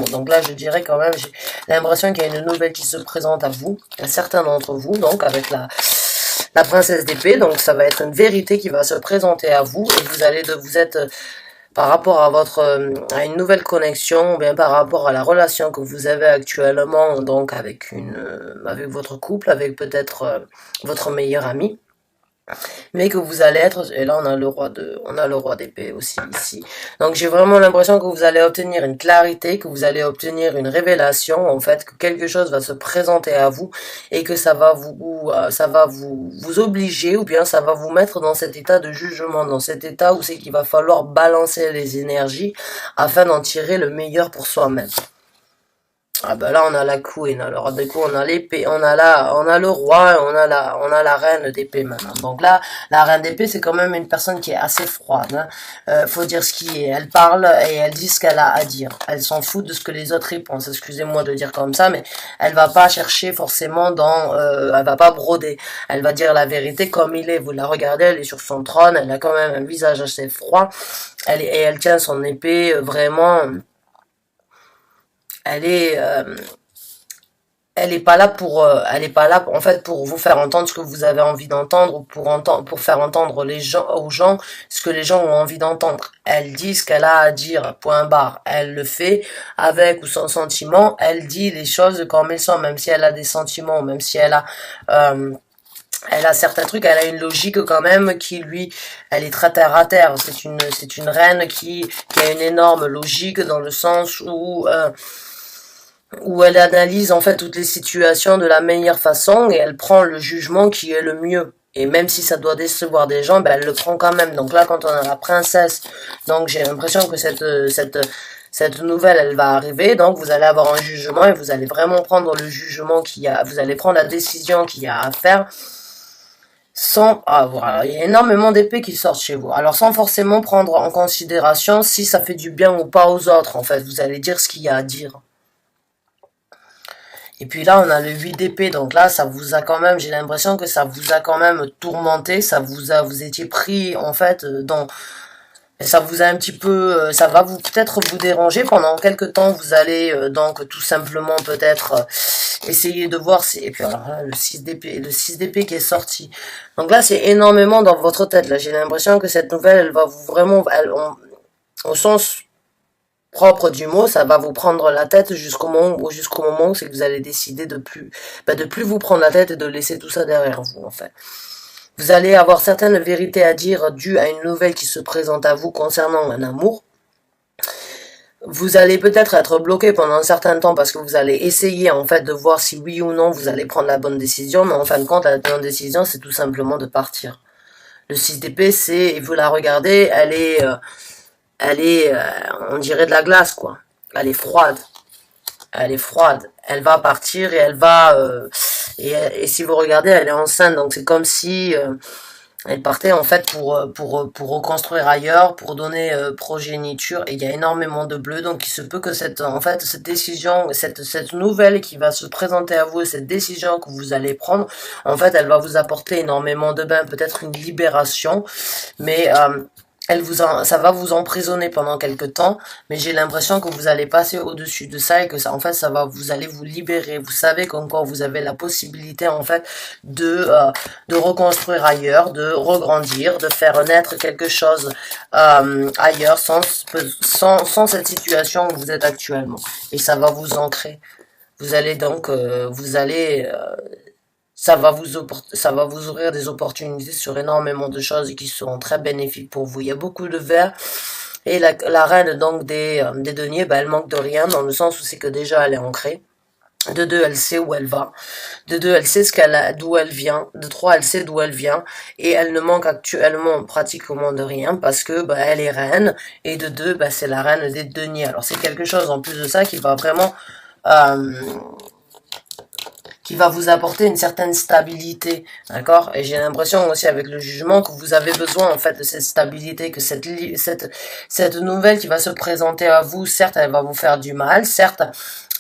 Donc là, je dirais quand même, j'ai l'impression qu'il y a une nouvelle qui se présente à vous, à certains d'entre vous, donc avec la princesse d'épée. Donc ça va être une vérité qui va se présenter à vous et vous êtes par rapport à à une nouvelle connexion, ou bien par rapport à la relation que vous avez actuellement, donc avec votre couple, avec peut-être votre meilleur ami. Mais que vous allez être, et là on a le roi d'épée aussi ici. Donc j'ai vraiment l'impression que vous allez obtenir une clarité, que vous allez obtenir une révélation, en fait, que quelque chose va se présenter à vous et que ça va vous obliger, ou bien ça va vous mettre dans cet état de jugement, dans cet état où c'est qu'il va falloir balancer les énergies afin d'en tirer le meilleur pour soi-même. Ah bah là on a la queen, alors du coup on a l'épée, on a le roi, on a la reine d'épée maintenant. Donc là, la reine d'épée c'est quand même une personne qui est assez froide, hein. Faut dire ce qui est, elle parle et elle dit ce qu'elle a à dire. Elle s'en fout de ce que les autres y pensent, excusez-moi de dire comme ça, mais elle va pas chercher forcément elle va pas broder. Elle va dire la vérité comme il est, vous la regardez, elle est sur son trône, elle a quand même un visage assez froid, et elle tient son épée vraiment... Elle est, elle est pas là en fait pour vous faire entendre ce que vous avez envie d'entendre ou pour faire entendre aux gens ce que les gens ont envie d'entendre. Elle dit ce qu'elle a à dire, point barre. Elle le fait avec ou sans sentiment. Elle dit les choses comme elles sont, même si elle a des sentiments, même si elle a certains trucs, elle a une logique quand même elle est très terre à terre. C'est une reine qui a une énorme logique dans le sens où elle analyse en fait toutes les situations de la meilleure façon et elle prend le jugement qui est le mieux. Et même si ça doit décevoir des gens, ben elle le prend quand même. Donc là, quand on a la princesse, donc j'ai l'impression que cette nouvelle, elle va arriver. Donc vous allez avoir un jugement et vous allez vraiment prendre le jugement vous allez prendre la décision qu'il y a à faire sans voilà, il y a énormément d'épées qui sortent chez vous. Alors sans forcément prendre en considération si ça fait du bien ou pas aux autres. En fait, vous allez dire ce qu'il y a à dire. Et puis là, on a le 8 d'épée, donc là, ça vous a quand même, j'ai l'impression que ça vous a quand même tourmenté, vous étiez pris, en fait, ça vous a un petit peu, ça va peut-être vous déranger pendant quelques temps, vous allez donc tout simplement peut-être essayer de voir et puis alors là, le 6 d'épée qui est sorti. Donc là, c'est énormément dans votre tête, là, j'ai l'impression que cette nouvelle, elle va vous vraiment, au sens propre du mot, ça va vous prendre la tête jusqu'au moment où c'est que vous allez décider de plus vous prendre la tête et de laisser tout ça derrière vous, en fait. Vous allez avoir certaines vérités à dire dues à une nouvelle qui se présente à vous concernant un amour. Vous allez peut-être être bloqué pendant un certain temps parce que vous allez essayer en fait de voir si oui ou non vous allez prendre la bonne décision, mais en fin de compte, la bonne décision c'est tout simplement de partir. Le 6 d'épée, vous la regardez, on dirait de la glace, quoi. Elle est froide. Elle est froide. Elle va partir et et si vous regardez, elle est enceinte. Donc c'est comme si elle partait en fait pour reconstruire ailleurs, pour donner progéniture. Et il y a énormément de bleu. Donc il se peut que cette décision, cette nouvelle qui va se présenter à vous, cette décision que vous allez prendre, en fait, elle va vous apporter énormément de bien, peut-être une libération. Mais ça va vous emprisonner pendant quelques temps, mais j'ai l'impression que vous allez passer au-dessus de ça et que ça, en fait, vous allez vous libérer. Vous savez qu'encore vous avez la possibilité, en fait, de reconstruire ailleurs, de regrandir, de faire naître quelque chose, ailleurs sans cette situation où vous êtes actuellement. Et ça va vous ancrer. Vous allez donc, ça va vous ouvrir des opportunités sur énormément de choses qui seront très bénéfiques pour vous. Il y a beaucoup de verre. Et la reine donc des deniers, elle manque de rien dans le sens où c'est que déjà elle est ancrée. De deux, elle sait où elle va. De deux, elle sait d'où elle vient. De trois, elle sait d'où elle vient. Et elle ne manque actuellement pratiquement de rien parce que elle est reine. Et de deux, c'est la reine des deniers. Alors c'est quelque chose en plus de ça qui va vraiment qui va vous apporter une certaine stabilité, d'accord? Et j'ai l'impression aussi avec le jugement que vous avez besoin en fait de cette stabilité, que cette nouvelle qui va se présenter à vous, certes elle va vous faire du mal, certes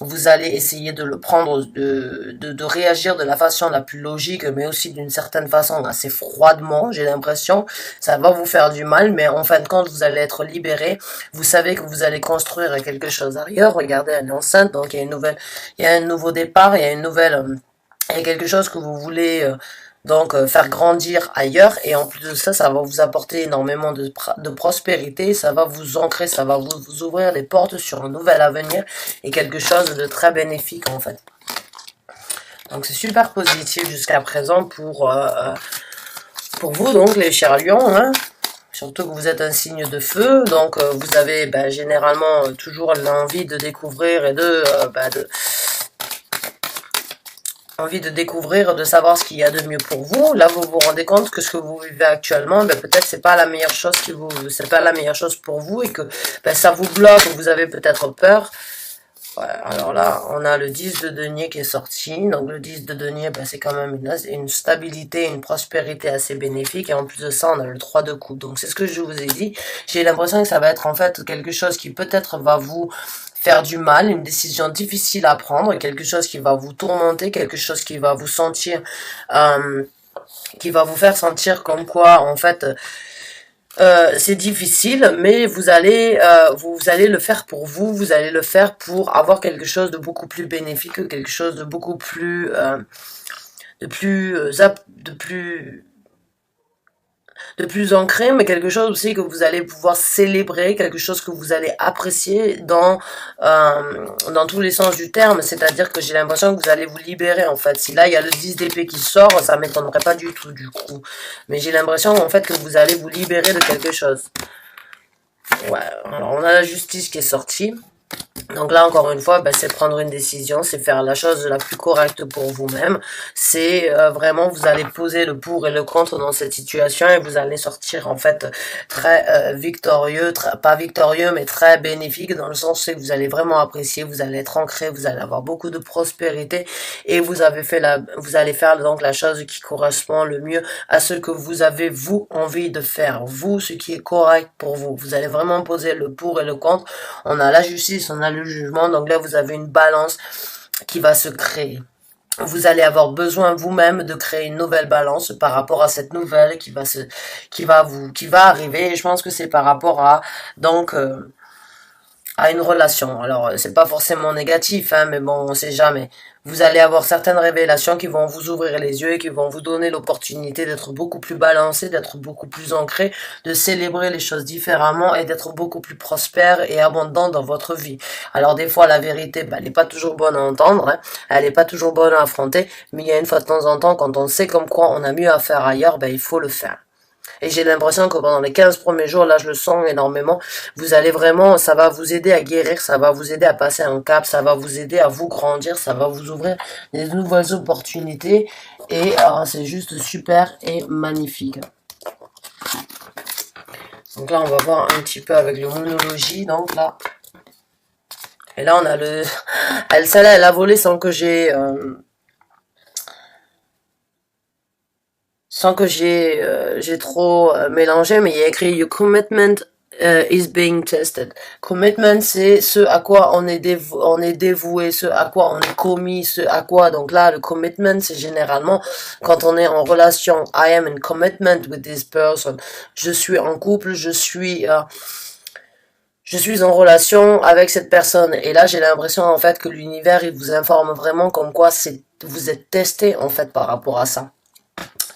vous allez essayer de le prendre, de réagir de la façon la plus logique, mais aussi d'une certaine façon assez froidement, j'ai l'impression. Ça va vous faire du mal, mais en fin de compte, vous allez être libéré. Vous savez que vous allez construire quelque chose ailleurs. Regardez, elle est enceinte, donc il y a un nouveau départ, il y a il y a quelque chose que vous voulez faire grandir ailleurs, et en plus de ça, ça va vous apporter énormément de prospérité, ça va vous ancrer, ça va vous ouvrir les portes sur un nouvel avenir et quelque chose de très bénéfique en fait. Donc c'est super positif jusqu'à présent pour vous, donc les chers lions, hein. Surtout que vous êtes un signe de feu, donc vous avez généralement toujours l'envie de découvrir et envie de découvrir, de savoir ce qu'il y a de mieux pour vous. Là, vous vous rendez compte que ce que vous vivez actuellement, peut-être c'est pas la meilleure chose c'est pas la meilleure chose pour vous, et que ça vous bloque, vous avez peut-être peur. Ouais, alors là, on a le 10 de denier qui est sorti. Donc le 10 de denier, c'est quand même une stabilité, une prospérité assez bénéfique. Et en plus de ça, on a le 3 de coupe. Donc c'est ce que je vous ai dit. J'ai l'impression que ça va être en fait quelque chose qui peut-être va vous faire du mal, une décision difficile à prendre, quelque chose qui va vous tourmenter, quelque chose qui va vous sentir, qui va vous faire sentir comme quoi, en fait, c'est difficile, mais vous allez le faire pour vous, vous allez le faire pour avoir quelque chose de beaucoup plus bénéfique, quelque chose de beaucoup plus, de plus ancré, mais quelque chose aussi que vous allez pouvoir célébrer, quelque chose que vous allez apprécier dans tous les sens du terme. C'est-à-dire que j'ai l'impression que vous allez vous libérer en fait. Si là il y a le 10 d'épée qui sort, ça m'étonnerait pas du tout du coup. Mais j'ai l'impression en fait que vous allez vous libérer de quelque chose. Ouais, alors on a la justice qui est sortie. Donc là, encore une fois, c'est prendre une décision, c'est faire la chose la plus correcte pour vous-même. C'est vraiment, vous allez poser le pour et le contre dans cette situation, et vous allez sortir en fait très victorieux, pas victorieux, mais très bénéfique, dans le sens que vous allez vraiment apprécier, vous allez être ancré, vous allez avoir beaucoup de prospérité, et vous allez faire donc la chose qui correspond le mieux à ce que vous avez vous envie de faire, vous, ce qui est correct pour vous. Vous allez vraiment poser le pour et le contre. On a la justice, on a le jugement, donc là vous avez une balance qui va se créer. Vous allez avoir besoin vous-même de créer une nouvelle balance par rapport à cette nouvelle qui va arriver, et je pense que c'est par rapport à à une relation. Alors, c'est pas forcément négatif, hein, mais bon, on sait jamais. Vous allez avoir certaines révélations qui vont vous ouvrir les yeux et qui vont vous donner l'opportunité d'être beaucoup plus balancé, d'être beaucoup plus ancré, de célébrer les choses différemment et d'être beaucoup plus prospère et abondant dans votre vie. Alors, des fois, la vérité, elle n'est pas toujours bonne à entendre, hein, elle n'est pas toujours bonne à affronter, mais il y a une fois de temps en temps, quand on sait comme quoi on a mieux à faire ailleurs, il faut le faire. Et j'ai l'impression que pendant les 15 premiers jours, là je le sens énormément, vous allez vraiment, ça va vous aider à guérir, ça va vous aider à passer un cap, ça va vous aider à vous grandir, ça va vous ouvrir des nouvelles opportunités, et c'est juste super et magnifique. Donc là on va voir un petit peu avec le monologie, donc là. Et là on a celle-là elle a volé sans que j'ai... j'ai trop mélangé, mais il y a écrit your commitment is being tested. Commitment, c'est ce à quoi on est dévoué, ce à quoi on est commis, ce à quoi. Donc là, le commitment, c'est généralement quand on est en relation. I am in commitment with this person. Je suis en couple, je suis en relation avec cette personne. Et là, j'ai l'impression en fait que l'univers, il vous informe vraiment comme quoi vous êtes testé en fait par rapport à ça.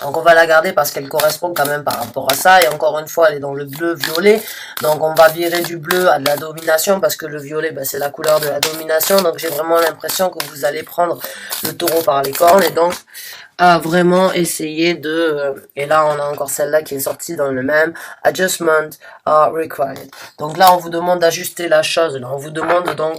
Donc on va la garder parce qu'elle correspond quand même par rapport à ça. Et encore une fois, elle est dans le bleu-violet. Donc on va virer du bleu à de la domination, parce que le violet, c'est la couleur de la domination. Donc j'ai vraiment l'impression que vous allez prendre le taureau par les cornes, et donc à vraiment essayer de... et là, on a encore celle-là qui est sortie dans le même. Adjustment are required. Donc là, on vous demande d'ajuster la chose. Là, on vous demande donc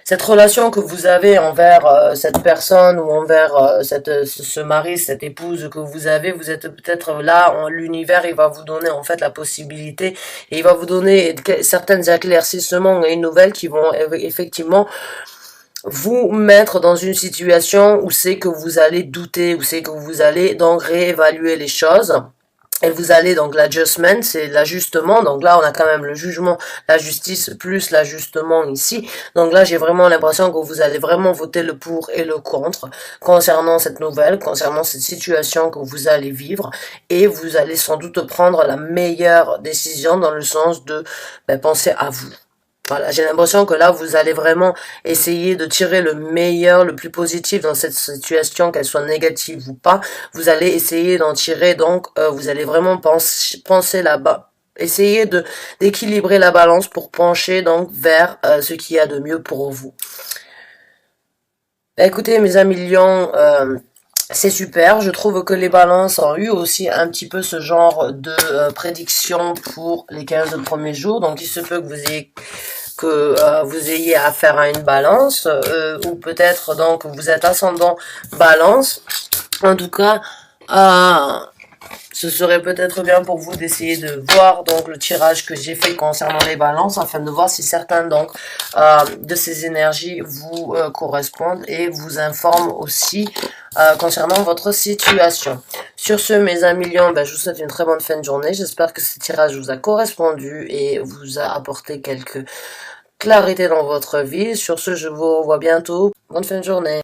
cette relation que vous avez envers cette personne, ou envers ce mari, cette épouse que vous avez, vous êtes peut-être là, l'univers il va vous donner en fait la possibilité, et il va vous donner certains éclaircissements et nouvelles qui vont effectivement vous mettre dans une situation où c'est que vous allez douter, où c'est que vous allez donc réévaluer les choses. Et vous allez donc l'adjustment, c'est l'ajustement. Donc là, on a quand même le jugement, la justice plus l'ajustement ici. Donc là, j'ai vraiment l'impression que vous allez vraiment voter le pour et le contre concernant cette nouvelle, concernant cette situation que vous allez vivre. Et vous allez sans doute prendre la meilleure décision dans le sens de penser à vous. Voilà, j'ai l'impression que là, vous allez vraiment essayer de tirer le meilleur, le plus positif dans cette situation, qu'elle soit négative ou pas. Vous allez essayer d'en tirer, donc vous allez vraiment penser là-bas. Essayer d'équilibrer la balance pour pencher donc vers ce qu'il y a de mieux pour vous. Écoutez, mes amis lions, c'est super, je trouve que les balances ont eu aussi un petit peu ce genre de prédiction pour les 15 premiers jours, donc il se peut que vous ayez affaire à une balance, ou peut-être donc vous êtes ascendant balance. En tout cas, ce serait peut-être bien pour vous d'essayer de voir donc le tirage que j'ai fait concernant les balances afin de voir si certains donc de ces énergies vous correspondent et vous informent aussi concernant votre situation. Sur ce, mes amis lions, je vous souhaite une très bonne fin de journée. J'espère que ce tirage vous a correspondu et vous a apporté quelques clarité dans votre vie. Sur ce, je vous revois bientôt. Bonne fin de journée.